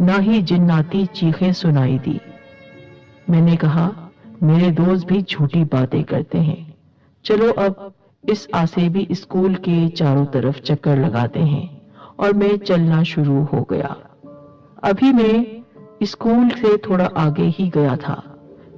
نہ ہی جناتی چیخیں سنائی دی۔ میں نے کہا میرے دوست بھی جھوٹی باتیں کرتے ہیں، چلو اب اس آسیبی اسکول کے چاروں طرف چکر لگاتے ہیں، اور میں چلنا شروع ہو گیا۔ ابھی میں اسکول سے تھوڑا آگے ہی گیا تھا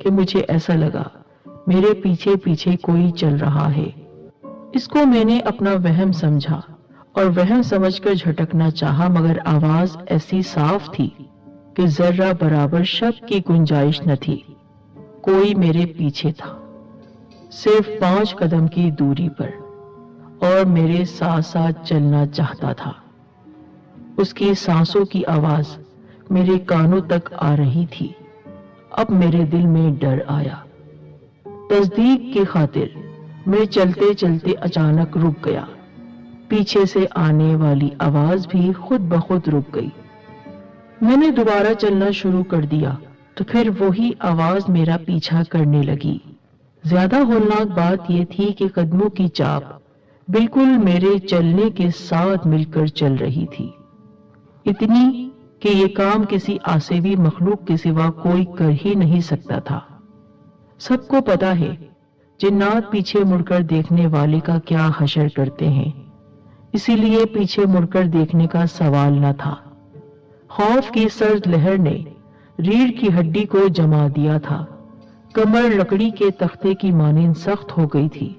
کہ مجھے ایسا لگا میرے پیچھے پیچھے کوئی چل رہا ہے۔ اس کو میں نے اپنا وہم سمجھا اور وہم سمجھ کر جھٹکنا چاہا، مگر آواز ایسی صاف تھی کہ ذرہ برابر شک کی گنجائش نہ تھی۔ کوئی میرے پیچھے تھا، صرف 5 قدم کی دوری پر، اور میرے ساتھ ساتھ چلنا چاہتا تھا۔ اس کی سانسوں کی آواز میرے کانوں تک آ رہی تھی۔ اب میرے دل میں ڈر آیا۔ تصدیق کی خاطر میں چلتے چلتے اچانک رک گیا۔ پیچھے سے آنے والی آواز بھی خود بخود رک گئی۔ میں نے دوبارہ چلنا شروع کر دیا تو پھر وہی آواز میرا پیچھا کرنے لگی۔ زیادہ ہولناک بات یہ تھی کہ قدموں کی چاپ بالکل میرے چلنے کے ساتھ مل کر چل رہی تھی، اتنی کہ یہ کام کسی آسیبی مخلوق کے سوا کوئی کر ہی نہیں سکتا تھا۔ سب کو پتا ہے جنات پیچھے مڑ کر دیکھنے والے کا کیا حشر کرتے ہیں، اسی لیے پیچھے مڑ کر دیکھنے کا سوال نہ تھا۔ خوف کی سرد لہر نے ریڑھ کی ہڈی کو جما دیا تھا، کمر لکڑی کے تختے کی مانند سخت ہو گئی تھی،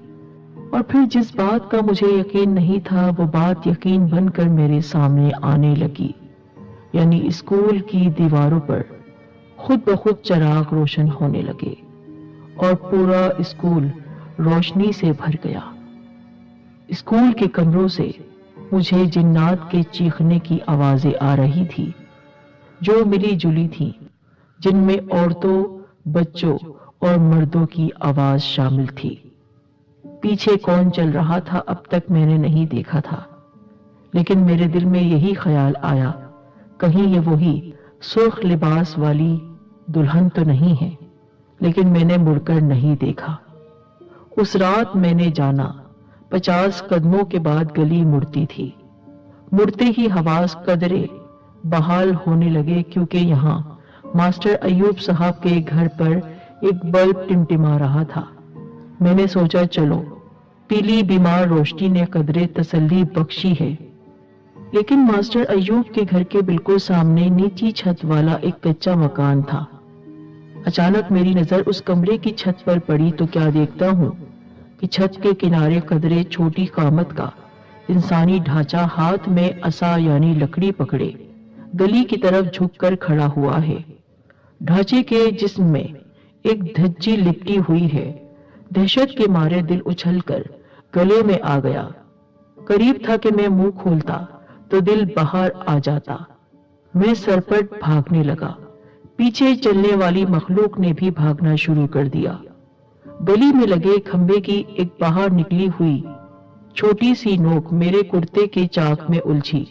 اور پھر جس بات کا مجھے یقین نہیں تھا وہ بات یقین بن کر میرے سامنے آنے لگی، یعنی اسکول کی دیواروں پر خود بخود چراغ روشن ہونے لگے اور پورا اسکول روشنی سے بھر گیا۔ اسکول کے کمروں سے مجھے جنات کے چیخنے کی آوازیں آ رہی تھی، جو ملی جلی تھی، جن میں عورتوں، بچوں اور مردوں کی آواز شامل تھی۔ پیچھے کون چل رہا تھا اب تک میں نے نہیں دیکھا تھا، لیکن میرے دل میں یہی خیال آیا کہیں یہ وہی سرخ لباس والی دلہن تو نہیں ہے، لیکن میں نے مڑ کر نہیں دیکھا۔ اس رات میں نے جانا 50 قدموں کے بعد گلی مڑتی تھی۔ مڑتے ہی حواس قدرے بحال ہونے لگے، کیونکہ یہاں ماسٹر ایوب صاحب کے گھر پر ایک بلب ٹمٹما رہا تھا۔ میں نے سوچا چلو پیلی بیمار روشنی نے قدرے تسلی بخشی ہے، لیکن ماسٹر ایوب کے گھر کے بالکل سامنے نیچی چھت والا ایک کچا مکان تھا۔ اچانک میری نظر اس کمرے کی چھت پر پڑی تو کیا دیکھتا ہوں کہ چھت کے کنارے قدرے چھوٹی قامت کا انسانی ڈھانچہ ہاتھ میں عصا یعنی لکڑی پکڑے گلی کی طرف جھک کر کھڑا ہوا ہے۔ ڈھانچے کے جسم میں ایک دھجی لپٹی ہوئی ہے۔ دہشت کے مارے دل اچھل کر گلے میں آ گیا۔ قریب تھا کہ میں منہ کھولتا تو دل باہر آ جاتا۔ میں سرپٹ بھاگنے لگا۔ پیچھے چلنے والی مخلوق نے بھی بھاگنا شروع کر دیا۔ گلی میں لگے کھمبے کی ایک باہر نکلی ہوئی چھوٹی سی نوک میرے کرتے کے چاک میں الجھی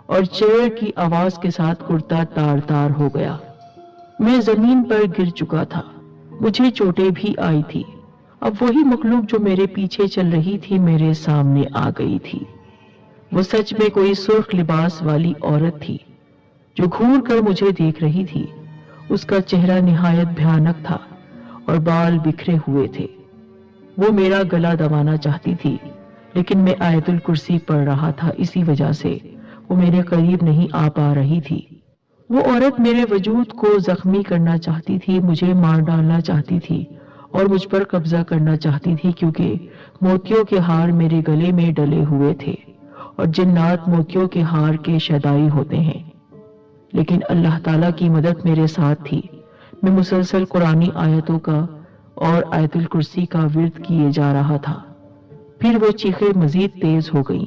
اور چیڑ کی آواز کے ساتھ کرتا تار تار ہو گیا۔ میں زمین پر گر چکا تھا، مجھے چوٹیں بھی آئی تھی۔ اب وہی مخلوق جو میرے پیچھے چل رہی تھی میرے سامنے آ گئی تھی۔ وہ سچ میں کوئی سرخ لباس والی عورت تھی جو گھور کر مجھے دیکھ رہی تھی۔ اس کا چہرہ نہایت بھیانک تھا اور بال بکھرے ہوئے تھے۔ وہ میرا گلا دبانا چاہتی تھی، لیکن میں آیت الکرسی پڑھ رہا تھا، اسی وجہ سے وہ میرے قریب نہیں آ پا رہی تھی۔ وہ عورت میرے وجود کو زخمی کرنا چاہتی تھی، مجھے مار ڈالنا چاہتی تھی اور مجھ پر قبضہ کرنا چاہتی تھی، کیونکہ موتیوں کے ہار میرے گلے میں ڈلے ہوئے تھے اور جنات موتیوں کے ہار کے شیدائی ہوتے ہیں۔ لیکن اللہ تعالیٰ کی مدد میرے ساتھ تھی۔ میں مسلسل قرآنی آیتوں کا اور آیت الکرسی کا ورد کیے جا رہا تھا۔ پھر وہ چیخیں مزید تیز ہو گئیں۔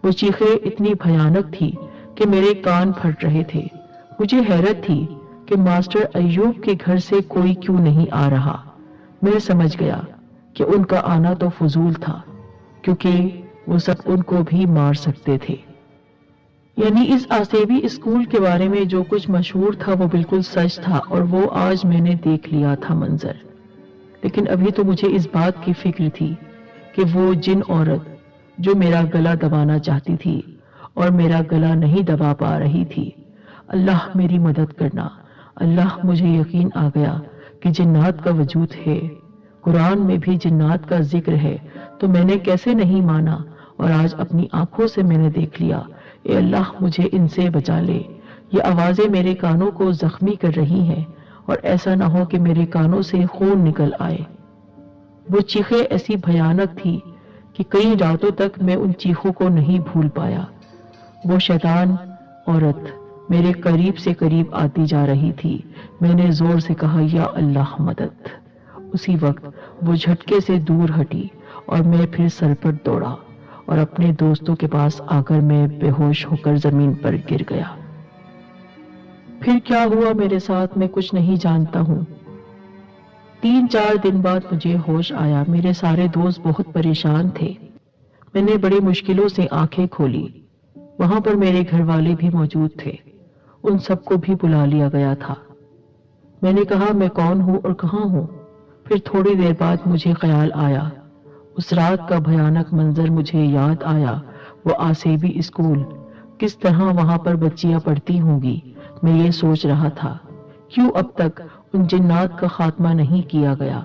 وہ چیخیں اتنی بھیانک تھی کہ میرے کان پھٹ رہے تھے۔ مجھے حیرت تھی کہ ماسٹر ایوب کے گھر سے کوئی کیوں نہیں آ رہا۔ میں سمجھ گیا کہ ان کا آنا تو فضول تھا، کیونکہ وہ سب ان کو بھی مار سکتے تھے۔ یعنی اس آسیبی اسکول کے بارے میں جو کچھ مشہور تھا وہ بالکل سچ تھا، اور وہ آج میں نے دیکھ لیا تھا منظر۔ لیکن ابھی تو مجھے اس بات کی فکر تھی کہ وہ جن عورت جو میرا گلا دبانا چاہتی تھی اور میرا گلا نہیں دبا پا رہی تھی، اللہ میری مدد کرنا۔ اللہ مجھے یقین آ گیا کہ جنات کا وجود ہے، قرآن میں بھی جنات کا ذکر ہے، تو میں نے کیسے نہیں مانا، اور آج اپنی آنکھوں سے میں نے دیکھ لیا۔ اے اللہ مجھے ان سے بچا لے، یہ آوازیں میرے کانوں کو زخمی کر رہی ہیں، اور ایسا نہ ہو کہ میرے کانوں سے خون نکل آئے۔ وہ چیخیں ایسی بھیانک تھی کہ کئی راتوں تک میں ان چیخوں کو نہیں بھول پایا۔ وہ شیطان عورت میرے قریب سے قریب آتی جا رہی تھی۔ میں نے زور سے کہا یا اللہ مدد۔ اسی وقت وہ جھٹکے سے دور ہٹی اور میں پھر سر پر دوڑا اور اپنے دوستوں کے پاس آ کر میں بے ہوش ہو کر زمین پر گر گیا۔ پھر کیا ہوا میرے ساتھ میں کچھ نہیں جانتا ہوں۔ 3-4 دن بعد مجھے ہوش آیا۔ میرے سارے دوست بہت پریشان تھے۔ میں نے بڑی مشکلوں سے آنکھیں کھولی۔ وہاں پر میرے گھر والے بھی موجود تھے، ان سب کو بھی بلا لیا گیا تھا۔ میں نے کہا میں کون ہوں اور کہاں ہوں؟ پھر تھوڑی دیر بعد مجھے خیال آیا، اس رات کا بھیانک منظر مجھے یاد آیا۔ وہ آسیبی اسکول، کس طرح وہاں پر بچیاں پڑھتی ہوں گی، میں یہ سوچ رہا تھا کیوں اب تک ان جنات کا خاتمہ نہیں کیا گیا۔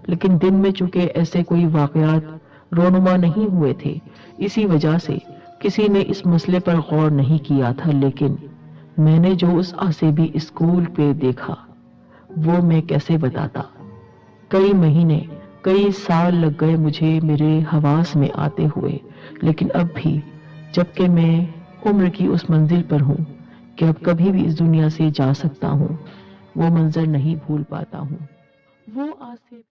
لیکن دن میں چونکہ ایسے کوئی واقعات رونما نہیں ہوئے تھے، اسی وجہ سے کسی نے اس مسئلے پر غور نہیں کیا تھا۔ لیکن میں نے جو اس آسیبی اسکول پہ دیکھا وہ میں کیسے بتاتا۔ کئی مہینے، کئی سال لگ گئے مجھے میرے حواس میں آتے ہوئے، لیکن اب بھی جبکہ میں عمر کی اس منزل پر ہوں کہ اب کبھی بھی اس دنیا سے جا سکتا ہوں، وہ منظر نہیں بھول پاتا ہوں۔ وہ آسیب